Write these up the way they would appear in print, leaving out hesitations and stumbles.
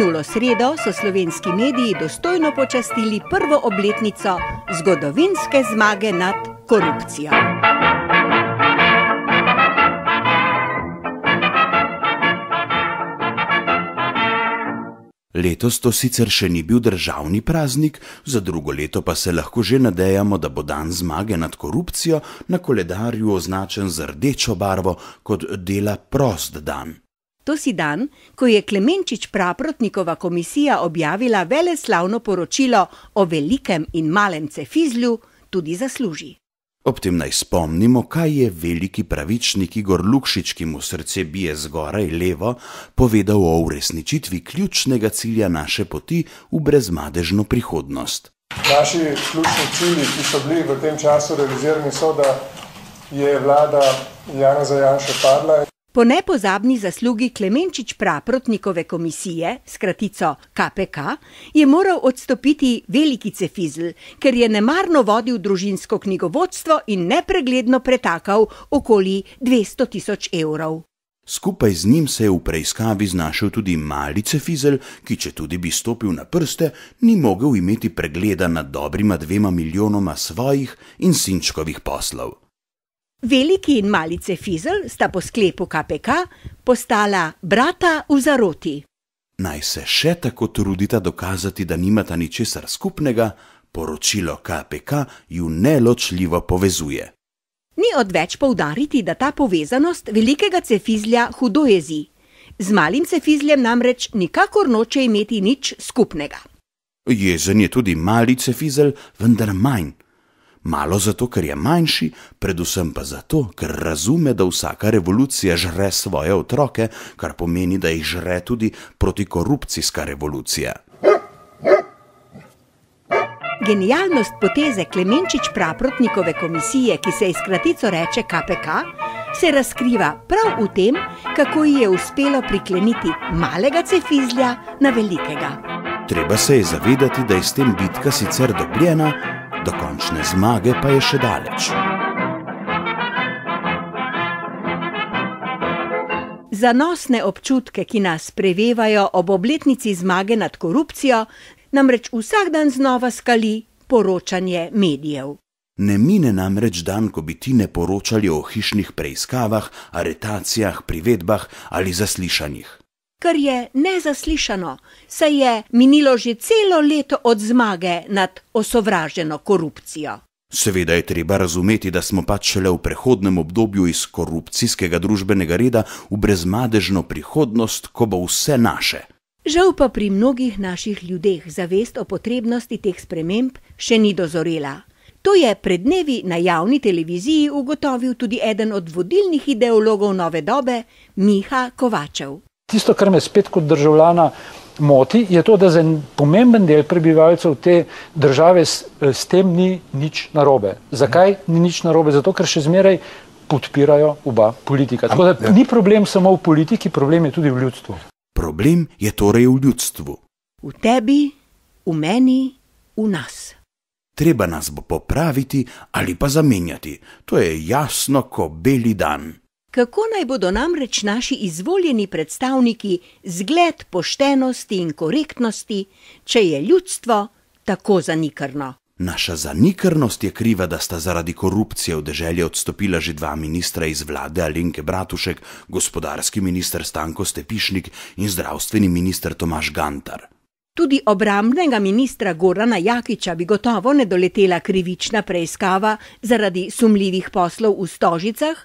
Minulo sredo so slovenski mediji dostojno počastili prvo obletnico zgodovinske zmage nad korupcijo. Letos to sicer še ni bil državni praznik, za drugo leto pa se lahko že nadejamo, da bo dan zmage nad korupcijo na koledarju označen z rdečo barvo kot dela prost dan. To si dan, ko je Klemenčič-Praprotnikova komisija objavila veleslavno poročilo o velikem in malem Cefizlju, tudi zasluži. Ob tem naj spomnimo, kaj je veliki pravičnik Igor Lukšič, ki mu srce bije zgoraj levo, povedal o uresničitvi ključnega cilja naše poti v brezmadežno prihodnost. Naši ključni cilji, ki so bili v tem času realizirani, so, da je vlada Janeza Janše padla. Po nepozabni zaslugi Klemenčič-Praprotnikove komisije, s kratico KPK, je moral odstopiti veliki Cefizl, ker je nemarno vodil družinsko knjigovodstvo in nepregledno pretakal okoli 200 000 evrov. Skupaj z njim se je v preiskavi znašel tudi mali Cefizl, ki četudi bi stopil na prste, ni mogel imeti pregleda nad dobrima 2 milijonoma svojih in sinčkovih poslov. Veliki in mali Cefizl sta po sklepu KPK postala brata v zaroti. Naj se še tako trudita dokazati, da nimata ničesar skupnega, poročilo KPK ju neločljivo povezuje. Ni odveč poudariti, da ta povezanost velikega Cefizlja hudo jezi. Z malim Cefizljem namreč nikakor noče imeti nič skupnega. Jezen je tudi mali Cefizl, vendar manj. Malo zato, ker je manjši, predvsem pa zato, ker razume, da vsaka revolucija žre svoje otroke, kar pomeni, da jih žre tudi protikorupcijska revolucija. Genialnost poteze Klemenčič-Praprotnikove komisije, ki se iz kratico reče KPK, se razkriva prav v tem, kako ji je uspelo prikleniti malega Cefizlja na velikega. Treba se je zavedati, da je s tem bitka sicer dobljena, do končne zmage pa je še daleč. Zanosne občutke, ki nas prevevajo ob obletnici zmage nad korupcijo, namreč vsak dan znova skali poročanje medijev. Ne mine namreč dan, ko bi ti ne poročali o hišnih preiskavah, aretacijah, privedbah ali zaslišanjih. Kar je nezaslišano, saj je minilo že celo leto od zmage nad osovraženo korupcijo. Seveda je treba razumeti, da smo pač šele v prehodnem obdobju iz korupcijskega družbenega reda v brezmadežno prihodnost, ko bo vse naše. Žal pa pri mnogih naših ljudeh zavest o potrebnosti teh sprememb še ni dozorela. To je pred dnevi na javni televiziji ugotovil tudi eden od vodilnih ideologov nove dobe, Miha Kovačev. Tisto, kar me spet kot državljana moti, je to, da za pomemben del prebivalcev te države s tem ni nič narobe. Zakaj ni nič narobe? Zato, ker še zmeraj podpirajo oba politika. Tako da ni problem samo v politiki, problem je tudi v ljudstvu. Problem je torej v ljudstvu. V tebi, v meni, v nas. Treba nas bo popraviti ali pa zamenjati. To je jasno, ko beli dan. Kako naj bodo namreč naši izvoljeni predstavniki zgled poštenosti in korektnosti, če je ljudstvo tako zanikrno? Naša zanikrnost je kriva, da sta zaradi korupcije v deželi odstopila že 2 ministra iz vlade, Alenke Bratušek, gospodarski minister Stanko Stepišnik in zdravstveni minister Tomaž Gantar. Tudi obrambnega ministra Gorana Jakiča bi gotovo ne doletela krivična preiskava zaradi sumljivih poslov v Stožicah,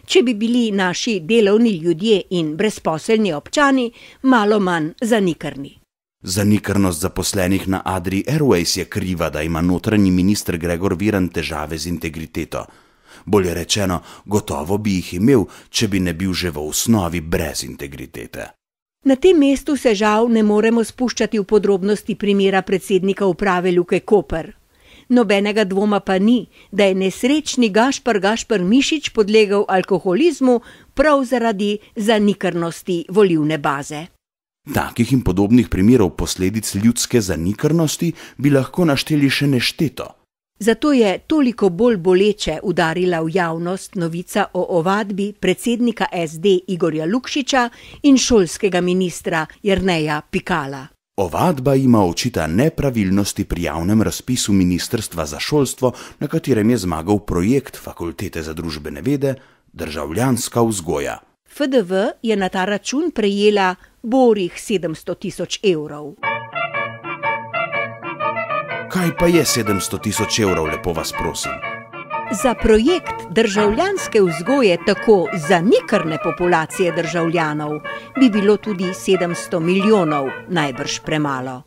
če bi bili naši delovni ljudje in brezposelni občani malo manj zanikrni. Zanikrnost zaposlenih na Adrii Airways je kriva, da ima notranji minister Gregor Virant težave z integriteto. Bolje rečeno, gotovo bi jih imel, če bi ne bil že v osnovi brez integritete. Na tem mestu se žal ne moremo spuščati v podrobnosti primera predsednika uprave Luke Koper. Nobenega dvoma pa ni, da je nesrečni Gašper Mišič podlegel alkoholizmu prav zaradi zanikrnosti volilne baze. Takih in podobnih primerov posledic ljudske zanikrnosti bi lahko našteli še nešteto. Zato je toliko bolj boleče udarila v javnost novica o ovadbi predsednika SD Igorja Lukšiča in šolskega ministra Jerneja Pikala. Ovadba jima očita nepravilnosti pri javnem razpisu Ministrstva za šolstvo, na katerem je zmagal projekt Fakultete za družbene vede Državljanska vzgoja. FDV je na ta račun prejela borih 700 tisoč evrov. Kaj pa je 700 tisoč evrov, lepo vas prosim? Za projekt državljanske vzgoje tako zanikrne populacije državljanov bi bilo tudi 700 milijonov najbrž premalo.